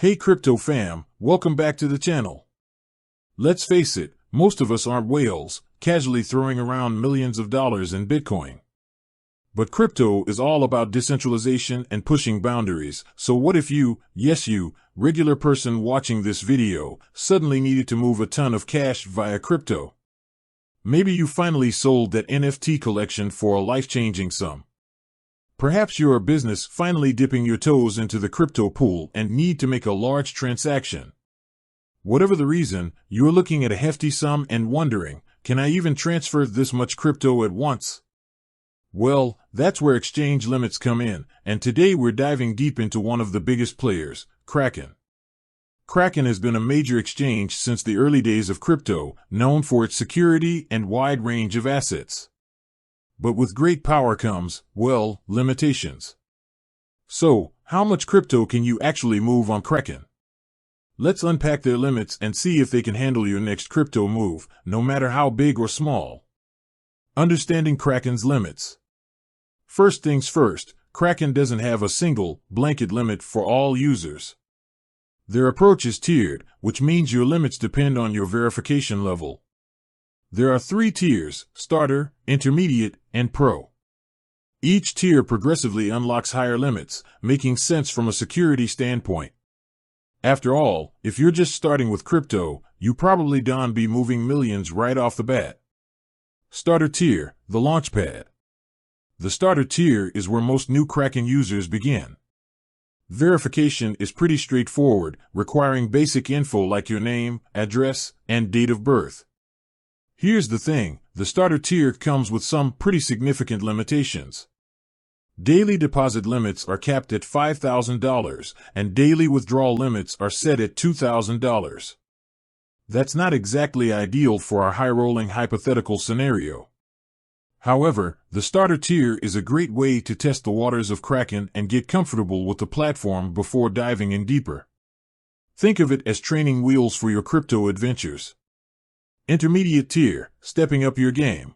Hey crypto fam, welcome back to the channel. Let's face it, most of us aren't whales, casually throwing around millions of dollars in Bitcoin. But crypto is all about decentralization and pushing boundaries, so what if you, yes you, regular person watching this video, suddenly needed to move a ton of cash via crypto? Maybe you finally sold that NFT collection for a life-changing sum. Perhaps you're a business finally dipping your toes into the crypto pool and need to make a large transaction. Whatever the reason, you're looking at a hefty sum and wondering, can I even transfer this much crypto at once? Well, that's where exchange limits come in, and today we're diving deep into one of the biggest players, Kraken. Kraken has been a major exchange since the early days of crypto, known for its security and wide range of assets. But with great power comes, well, limitations. So, how much crypto can you actually move on Kraken? Let's unpack their limits and see if they can handle your next crypto move, no matter how big or small. Understanding Kraken's limits. First things first, Kraken doesn't have a single, blanket limit for all users. Their approach is tiered, which means your limits depend on your verification level. There are 3 tiers: Starter, Intermediate, and Pro. Each tier progressively unlocks higher limits, making sense from a security standpoint. After all, if you're just starting with crypto, you probably don't be moving millions right off the bat. Starter tier, the launchpad. The starter tier is where most new Kraken users begin. Verification is pretty straightforward, requiring basic info like your name, address, and date of birth. Here's the thing, the starter tier comes with some pretty significant limitations. Daily deposit limits are capped at $5,000, and daily withdrawal limits are set at $2,000. That's not exactly ideal for our high-rolling hypothetical scenario. However, the starter tier is a great way to test the waters of Kraken and get comfortable with the platform before diving in deeper. Think of it as training wheels for your crypto adventures. Intermediate tier, stepping up your game.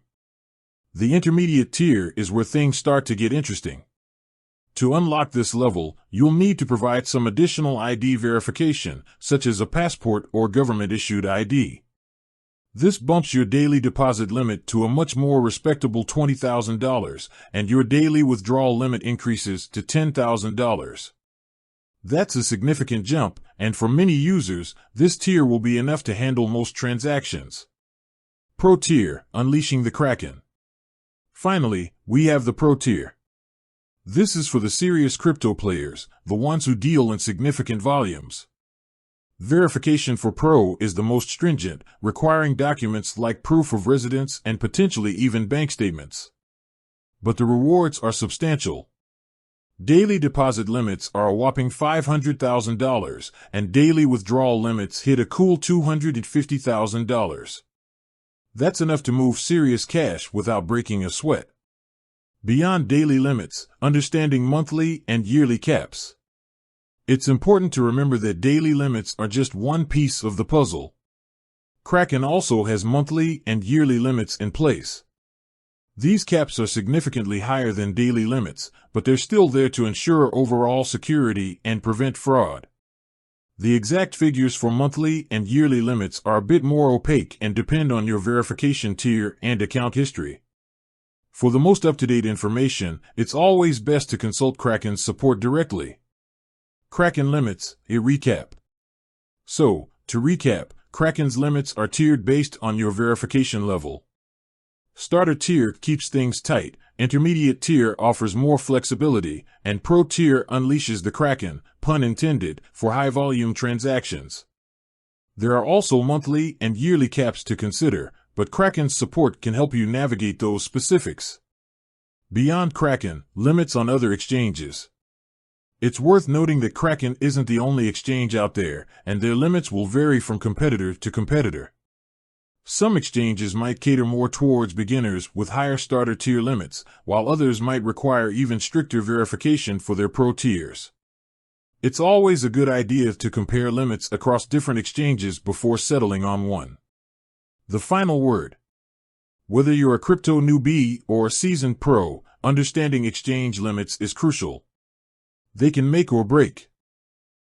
The intermediate tier is where things start to get interesting. To unlock this level, you'll need to provide some additional ID verification, such as a passport or government-issued ID. This bumps your daily deposit limit to a much more respectable $20,000, and your daily withdrawal limit increases to $10,000. That's a significant jump, and for many users, this tier will be enough to handle most transactions. Pro tier, unleashing the Kraken. Finally, we have the Pro tier. This is for the serious crypto players, the ones who deal in significant volumes. Verification for Pro is the most stringent, requiring documents like proof of residence and potentially even bank statements. But the rewards are substantial. Daily deposit limits are a whopping $500,000, and daily withdrawal limits hit a cool $250,000. That's enough to move serious cash without breaking a sweat. Beyond daily limits, understanding monthly and yearly caps. It's important to remember that daily limits are just one piece of the puzzle. Kraken also has monthly and yearly limits in place. These caps are significantly higher than daily limits, but they're still there to ensure overall security and prevent fraud. The exact figures for monthly and yearly limits are a bit more opaque and depend on your verification tier and account history. For the most up-to-date information, it's always best to consult Kraken's support directly. Kraken limits, a recap. So, to recap, Kraken's limits are tiered based on your verification level. Starter tier keeps things tight, intermediate tier offers more flexibility, and Pro tier unleashes the Kraken, pun intended, for high-volume transactions. There are also monthly and yearly caps to consider, but Kraken's support can help you navigate those specifics. Beyond Kraken, limits on other exchanges. It's worth noting that Kraken isn't the only exchange out there, and their limits will vary from competitor to competitor. Some exchanges might cater more towards beginners with higher starter tier limits, while others might require even stricter verification for their Pro tiers. It's always a good idea to compare limits across different exchanges before settling on one. The final word. Whether you're a crypto newbie or a seasoned pro, understanding exchange limits is crucial. They can make or break